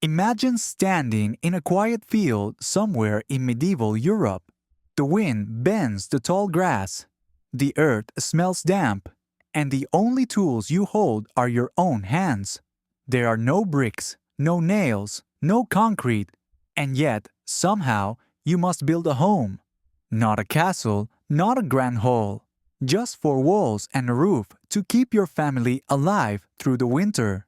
Imagine standing in a quiet field somewhere in medieval Europe. The wind bends the tall grass, the earth smells damp, and the only tools you hold are your own hands. There are no bricks, no nails, no concrete, and yet, somehow, you must build a home. Not a castle, not a grand hall, just four walls and a roof to keep your family alive through the winter.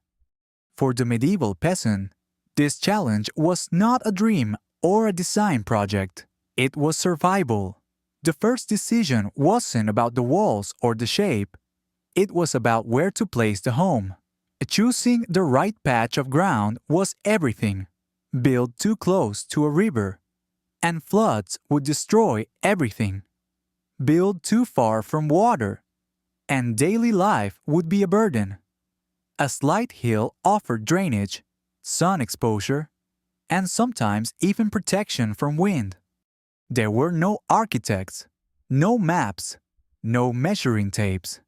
For the medieval peasant, this challenge was not a dream or a design project. It was survival. The first decision wasn't about the walls or the shape. It was about where to place the home. Choosing the right patch of ground was everything. Build too close to a river, and floods would destroy everything. Build too far from water, and daily life would be a burden. A slight hill offered drainage, sun exposure, and sometimes even protection from wind. There were no architects, no maps, no measuring tapes,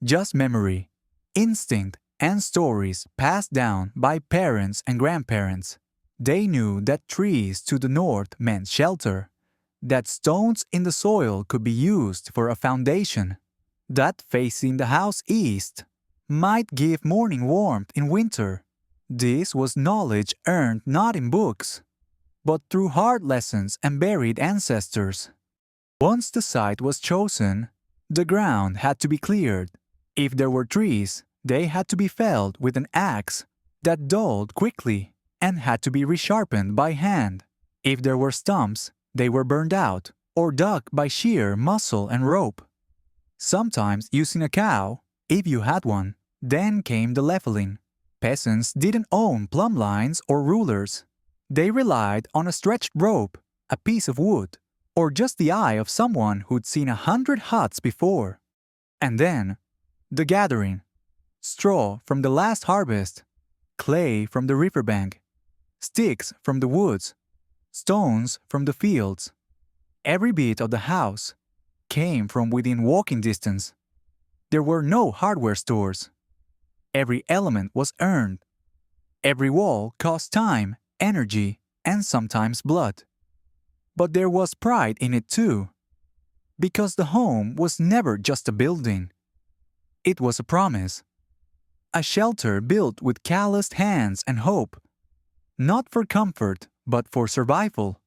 just memory, instinct, and stories passed down by parents and grandparents. They knew that trees to the north meant shelter, that stones in the soil could be used for a foundation, that facing the house east might give morning warmth in winter. This was knowledge earned not in books, but through hard lessons and buried ancestors. Once the site was chosen, the ground had to be cleared. If there were trees, they had to be felled with an axe that dulled quickly and had to be resharpened by hand. If there were stumps, they were burned out or dug by sheer muscle and rope. Sometimes using a cow, if you had one. Then came the leveling. Peasants didn't own plumb lines or rulers. They relied on a stretched rope, a piece of wood, or just the eye of someone who'd seen 100 huts before. And then, the gathering. Straw from the last harvest, clay from the riverbank, sticks from the woods, stones from the fields. Every bit of the house came from within walking distance. There were no hardware stores. Every element was earned. Every wall cost time, energy, and sometimes blood. But there was pride in it too, because the home was never just a building. It was a promise. A shelter built with calloused hands and hope, not for comfort, but for survival.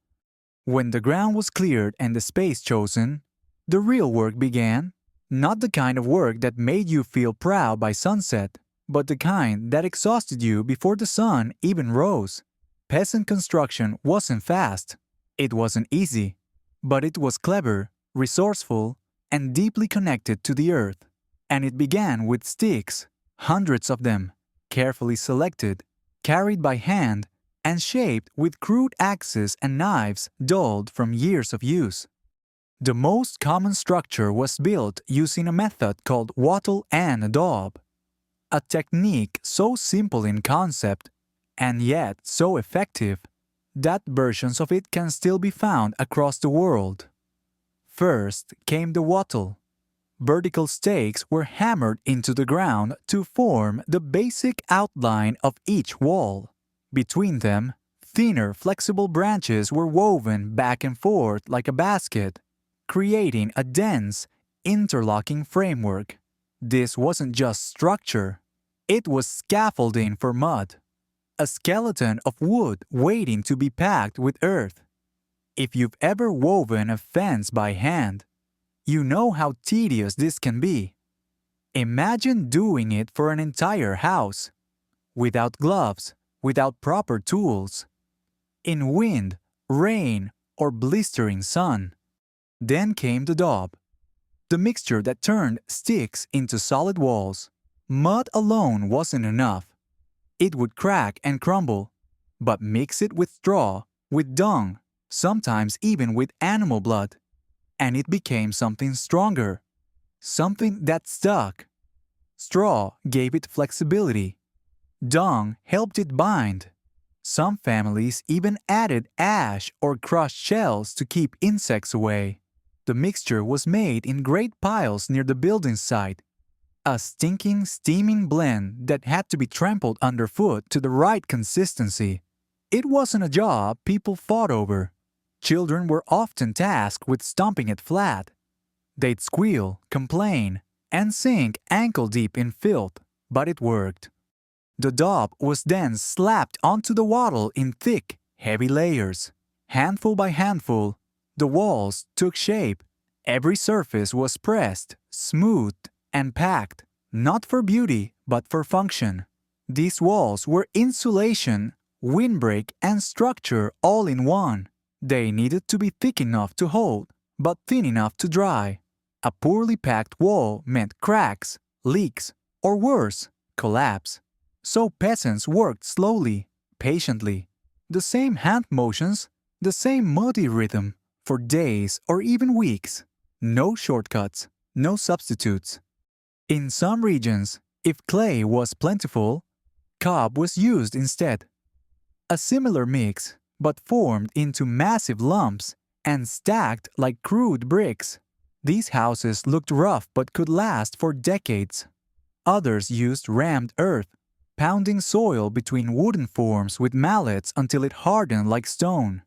When the ground was cleared and the space chosen, the real work began, not the kind of work that made you feel proud by sunset, but the kind that exhausted you before the sun even rose. Peasant construction wasn't fast. It wasn't easy, but it was clever, resourceful, and deeply connected to the earth. And it began with sticks, hundreds of them, carefully selected, carried by hand, and shaped with crude axes and knives dulled from years of use. The most common structure was built using a method called wattle and daub, a technique so simple in concept and yet so effective that versions of it can still be found across the world. First came the wattle. Vertical stakes were hammered into the ground to form the basic outline of each wall. Between them, thinner, flexible branches were woven back and forth like a basket, creating a dense, interlocking framework. This wasn't just structure. It was scaffolding for mud, a skeleton of wood waiting to be packed with earth. If you've ever woven a fence by hand, you know how tedious this can be. Imagine doing it for an entire house, without gloves, without proper tools, in wind, rain, or blistering sun. Then came the daub, the mixture that turned sticks into solid walls. Mud alone wasn't enough. It would crack and crumble, but mix it with straw, with dung, sometimes even with animal blood, and it became something stronger, something that stuck. Straw gave it flexibility. Dung helped it bind. Some families even added ash or crushed shells to keep insects away. The mixture was made in great piles near the building site, a stinking, steaming blend that had to be trampled underfoot to the right consistency. It wasn't a job people fought over. Children were often tasked with stomping it flat. They'd squeal, complain, and sink ankle-deep in filth, but it worked. The daub was then slapped onto the wattle in thick, heavy layers. Handful by handful, the walls took shape. Every surface was pressed, smoothed, and packed, not for beauty, but for function. These walls were insulation, windbreak, and structure all in one. They needed to be thick enough to hold, but thin enough to dry. A poorly packed wall meant cracks, leaks, or worse, collapse. So peasants worked slowly, patiently. The same hand motions, the same muddy rhythm, for days or even weeks. No shortcuts, no substitutes. In some regions, if clay was plentiful, cob was used instead. A similar mix, but formed into massive lumps and stacked like crude bricks. These houses looked rough but could last for decades. Others used rammed earth, pounding soil between wooden forms with mallets until it hardened like stone.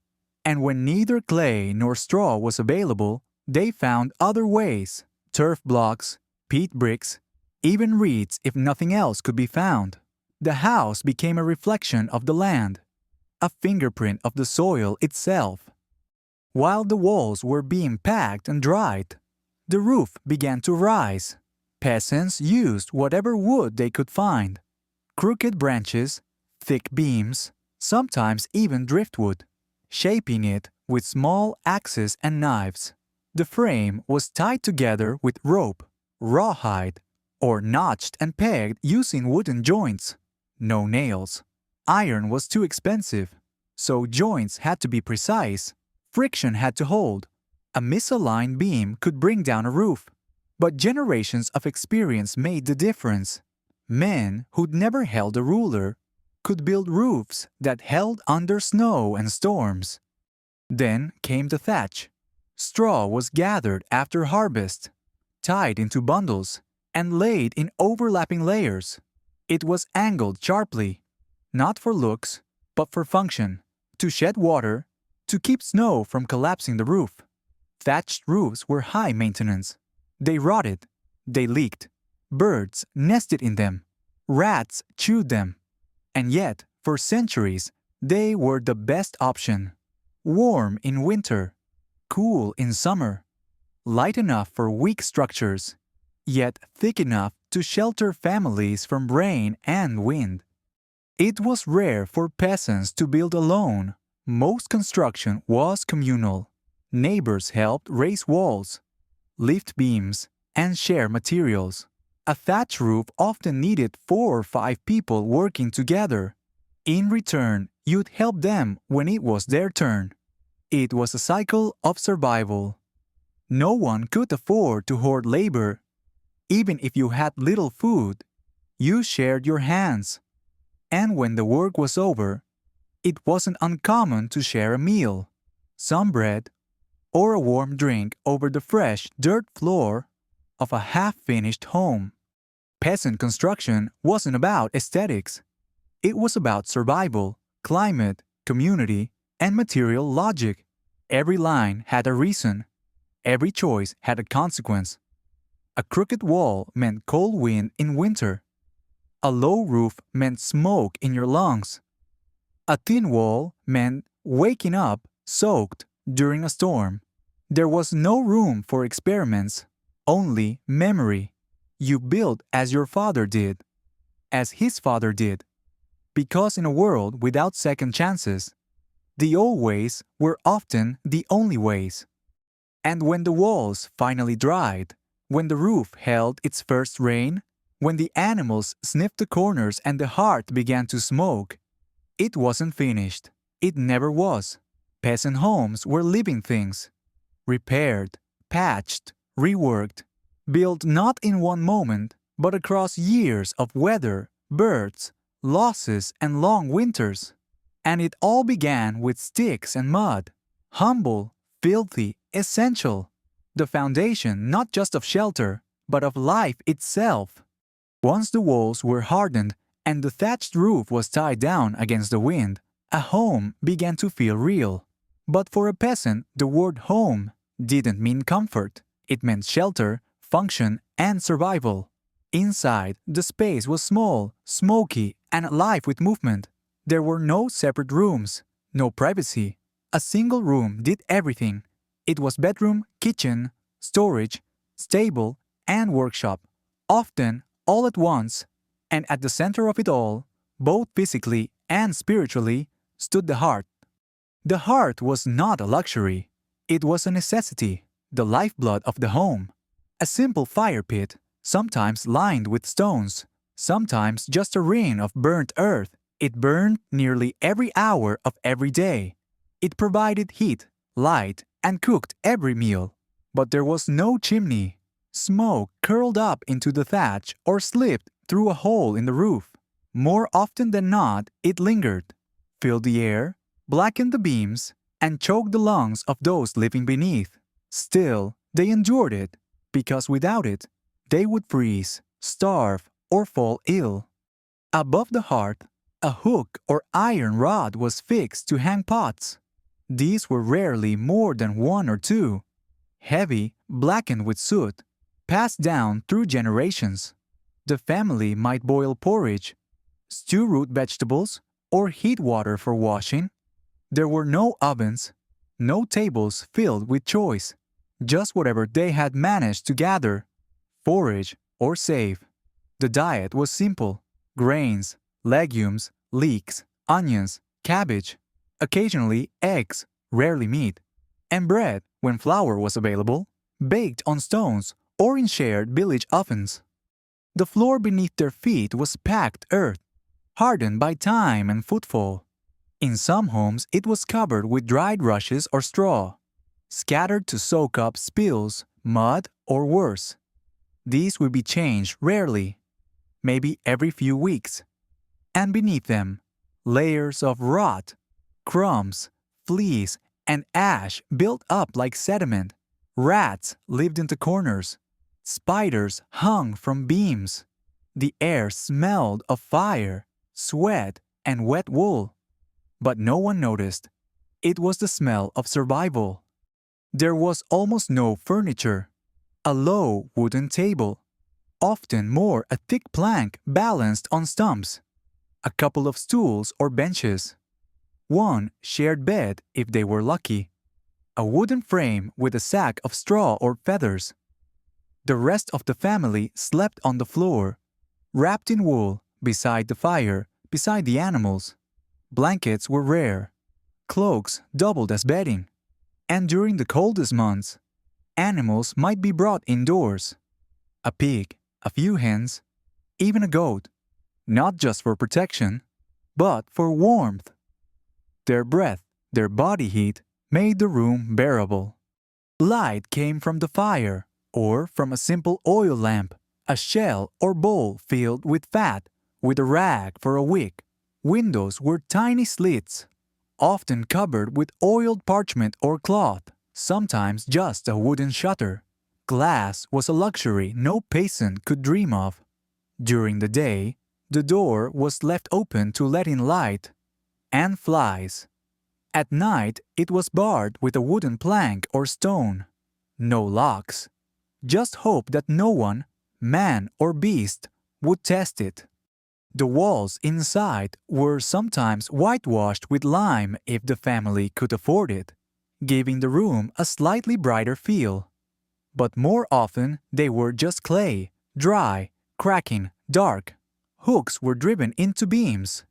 And when neither clay nor straw was available, they found other ways: turf blocks, peat bricks, even reeds if nothing else could be found. The house became a reflection of the land, a fingerprint of the soil itself. While the walls were being packed and dried, the roof began to rise. Peasants used whatever wood they could find: crooked branches, thick beams, sometimes even driftwood, shaping it with small axes and knives. The frame was tied together with rope, rawhide, or notched and pegged using wooden joints. No nails. Iron was too expensive, so joints had to be precise. Friction had to hold. A misaligned beam could bring down a roof. But generations of experience made the difference. Men who'd never held a ruler could build roofs that held under snow and storms. Then came the thatch. Straw was gathered after harvest, tied into bundles, and laid in overlapping layers. It was angled sharply, not for looks, but for function, to shed water, to keep snow from collapsing the roof. Thatched roofs were high maintenance. They rotted, they leaked, birds nested in them, rats chewed them. And yet, for centuries, they were the best option. Warm in winter, cool in summer, light enough for weak structures, yet thick enough to shelter families from rain and wind. It was rare for peasants to build alone. Most construction was communal. Neighbors helped raise walls, lift beams, and share materials. A thatch roof often needed 4 or 5 people working together. In return, you'd help them when it was their turn. It was a cycle of survival. No one could afford to hoard labor. Even if you had little food, you shared your hands. And when the work was over, it wasn't uncommon to share a meal, some bread, or a warm drink over the fresh dirt floor of a half-finished home. Peasant construction wasn't about aesthetics. It was about survival, climate, community, and material logic. Every line had a reason. Every choice had a consequence. A crooked wall meant cold wind in winter. A low roof meant smoke in your lungs. A thin wall meant waking up soaked during a storm. There was no room for experiments, only memory. You built as your father did, as his father did. Because in a world without second chances, the old ways were often the only ways. And when the walls finally dried, when the roof held its first rain, when the animals sniffed the corners and the hearth began to smoke, it wasn't finished. It never was. Peasant homes were living things, repaired, patched, reworked, built not in one moment, but across years of weather, birds, losses, and long winters. And it all began with sticks and mud, humble, filthy, essential, the foundation not just of shelter, but of life itself. Once the walls were hardened and the thatched roof was tied down against the wind, A home began to feel real. But for a peasant, the word home didn't mean comfort. It meant shelter, function, and survival. Inside, the space was small, smoky, and alive with movement. There were no separate rooms, no privacy. A single room did everything. It was bedroom, kitchen, storage, stable, and workshop, often all at once. And at the center of it all, both physically and spiritually, stood the hearth. The hearth was not a luxury. It was a necessity, the lifeblood of the home. A simple fire pit, sometimes lined with stones, sometimes just a ring of burnt earth. It burned nearly every hour of every day. It provided heat, light, and cooked every meal. But there was no chimney. Smoke curled up into the thatch or slipped through a hole in the roof. More often than not, it lingered, filled the air, blackened the beams, and choked the lungs of those living beneath. Still, they endured it, because without it, they would freeze, starve, or fall ill. Above the hearth, a hook or iron rod was fixed to hang pots. These were rarely more than one or two, heavy, blackened with soot, passed down through generations. The family might boil porridge, stew root vegetables, or heat water for washing. There were no ovens, no tables filled with choice, just whatever they had managed to gather, forage, or save. The diet was simple: grains, legumes, leeks, onions, cabbage, occasionally eggs, rarely meat, and bread, when flour was available, baked on stones or in shared village ovens. The floor beneath their feet was packed earth, hardened by time and footfall. In some homes it was covered with dried rushes or straw, scattered to soak up spills, mud, or worse. These would be changed rarely, maybe every few weeks. And beneath them, layers of rot, crumbs, fleas, and ash built up like sediment. Rats lived in the corners. Spiders hung from beams. The air smelled of fire, sweat, and wet wool. But no one noticed. It was the smell of survival. There was almost no furniture. A low wooden table, often more a thick plank balanced on stumps. A couple of stools or benches. One shared bed if they were lucky. A wooden frame with a sack of straw or feathers. The rest of the family slept on the floor, wrapped in wool, beside the fire, beside the animals. Blankets were rare. Cloaks doubled as bedding. And during the coldest months, animals might be brought indoors. A pig, a few hens, even a goat, not just for protection, but for warmth. Their breath, their body heat, made the room bearable. Light came from the fire, or from a simple oil lamp, a shell or bowl filled with fat, with a rag for a wick. Windows were tiny slits, often covered with oiled parchment or cloth, sometimes just a wooden shutter. Glass was a luxury no peasant could dream of. During the day, the door was left open to let in light and flies. At night, it was barred with a wooden plank or stone. No locks. Just hope that no one, man or beast, would test it. The walls inside were sometimes whitewashed with lime if the family could afford it, giving the room a slightly brighter feel. But more often they were just clay, dry, cracking, dark. Hooks were driven into beams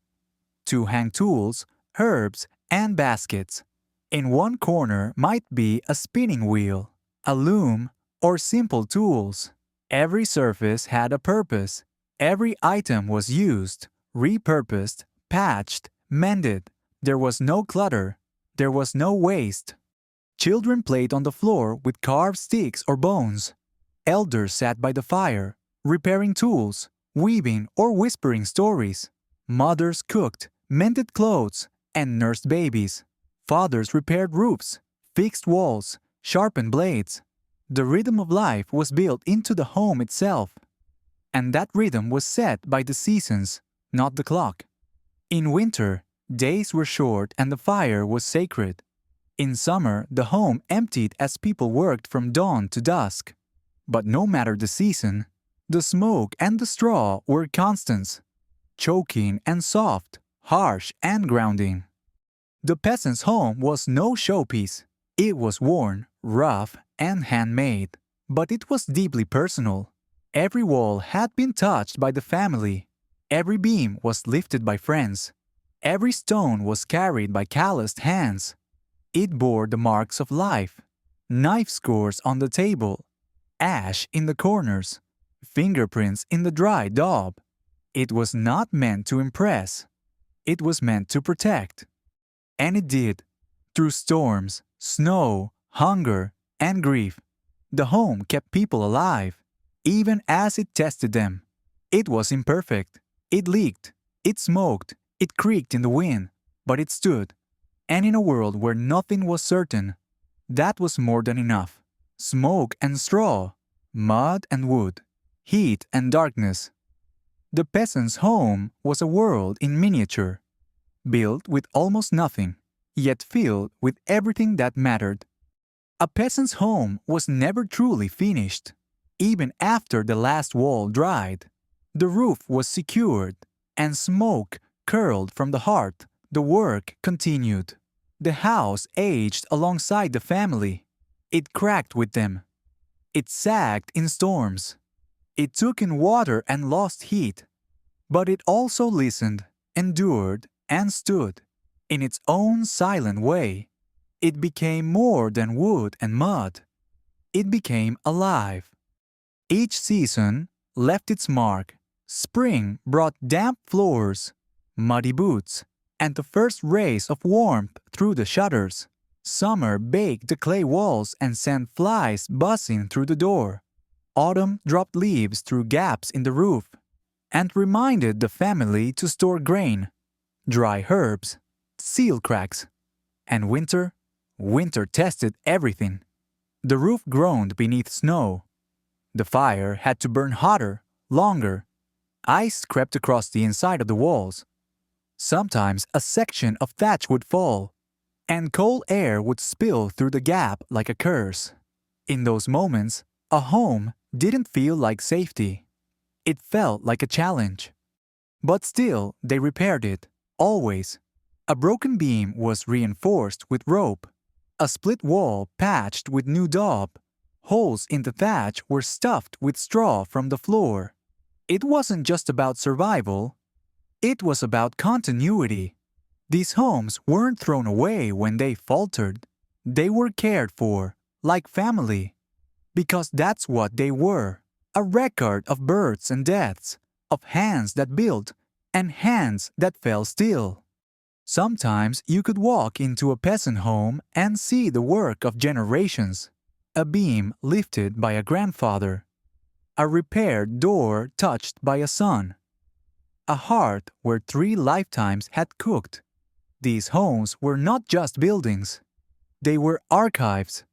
to hang tools, herbs, and baskets. In one corner might be a spinning wheel, a loom, or simple tools. Every surface had a purpose. Every item was used, repurposed, patched, mended. There was no clutter. There was no waste. Children played on the floor with carved sticks or bones. Elders sat by the fire, repairing tools, weaving or whispering stories. Mothers cooked, mended clothes, and nursed babies. Fathers repaired roofs, fixed walls, sharpened blades. The rhythm of life was built into the home itself. And that rhythm was set by the seasons, not the clock. In winter, Days were short and the fire was sacred. In summer, the home emptied as people worked from dawn to dusk. But no matter the season, the smoke and the straw were constants, choking and soft, harsh and grounding. The peasant's home was no showpiece. It was worn, rough, and handmade. But it was deeply personal. Every wall had been touched by the family. Every beam was lifted by friends. Every stone was carried by calloused hands. It bore the marks of life. Knife scores on the table, ash in the corners, fingerprints in the dry daub. It was not meant to impress. It was meant to protect. And it did. Through storms, snow, hunger, and grief, the home kept people alive, even as it tested them. It was imperfect. It leaked. It smoked. It creaked in the wind. But it stood. And in a world where nothing was certain, that was more than enough. Smoke and straw, mud and wood, heat and darkness. The peasant's home was a world in miniature, built with almost nothing, yet filled with everything that mattered. A peasant's home was never truly finished. Even after the last wall dried, the roof was secured, and smoke curled from the hearth. The work continued. The house aged alongside the family. It cracked with them. It sagged in storms. It took in water and lost heat. But it also listened, endured, and stood. In its own silent way, it became more than wood and mud. It became alive. Each season left its mark. Spring brought damp floors, muddy boots, and the first rays of warmth through the shutters. Summer baked the clay walls and sent flies buzzing through the door. Autumn dropped leaves through gaps in the roof and reminded the family to store grain, dry herbs, seal cracks. And winter tested everything. The roof groaned beneath snow. The fire had to burn hotter, longer. Ice crept across the inside of the walls. Sometimes a section of thatch would fall, and cold air would spill through the gap like a curse. In those moments, a home didn't feel like safety. It felt like a challenge. But still, they repaired it, always. A broken beam was reinforced with rope. A split wall patched with new daub. Holes in the thatch were stuffed with straw from the floor. It wasn't just about survival. It was about continuity. These homes weren't thrown away when they faltered. They were cared for, like family. Because that's what they were. A record of births and deaths, of hands that built and hands that fell still. Sometimes you could walk into a peasant home and see the work of generations. A beam lifted by a grandfather. A repaired door touched by a son. A hearth where 3 lifetimes had cooked. These homes were not just buildings. They were archives,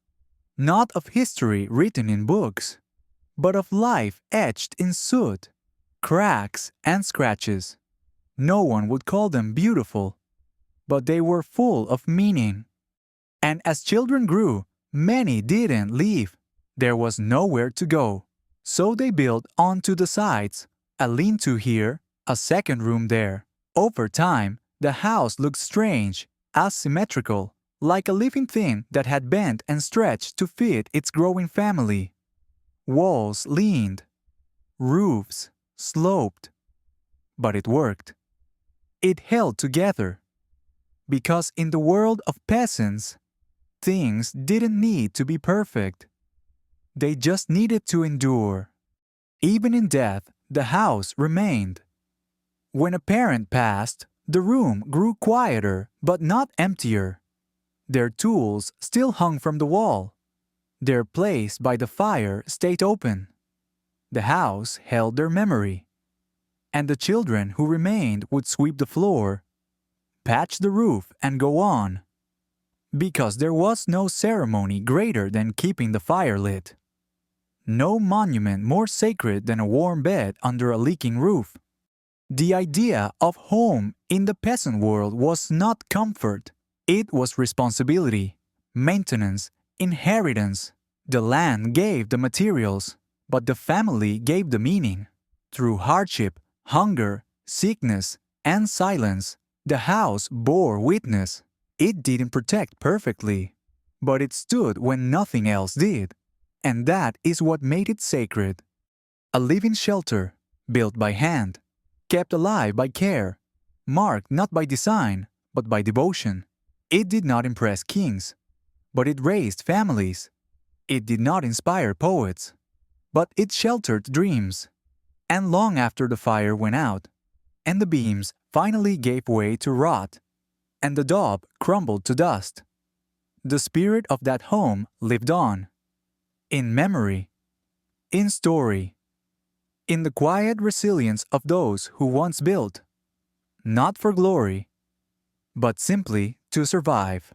not of history written in books, but of life etched in soot, cracks, and scratches. No one would call them beautiful, but they were full of meaning. And as children grew, many didn't leave. There was nowhere to go. So they built onto the sides, a lean-to here, a second room there. Over time, the house looked strange, asymmetrical, like a living thing that had bent and stretched to fit its growing family. Walls leaned, roofs sloped, but it worked. It held together. Because in the world of peasants, things didn't need to be perfect. They just needed to endure. Even in death, the house remained. When a parent passed, the room grew quieter but not emptier. Their tools still hung from the wall. Their place by the fire stayed open. The house held their memory. And the children who remained would sweep the floor, patch the roof, and go on. Because there was no ceremony greater than keeping the fire lit. No monument more sacred than a warm bed under a leaking roof. The idea of home in the peasant world was not comfort. It was responsibility, maintenance, inheritance. The land gave the materials, but the family gave the meaning. Through hardship, hunger, sickness, and silence, the house bore witness. It didn't protect perfectly, but it stood when nothing else did. And that is what made it sacred. A living shelter, built by hand, kept alive by care, marked not by design, but by devotion. It did not impress kings, but it raised families. It did not inspire poets, but it sheltered dreams. And long after the fire went out, and the beams finally gave way to rot, and the daub crumbled to dust, the spirit of that home lived on. In memory, in story, in the quiet resilience of those who once built, not for glory, but simply to survive.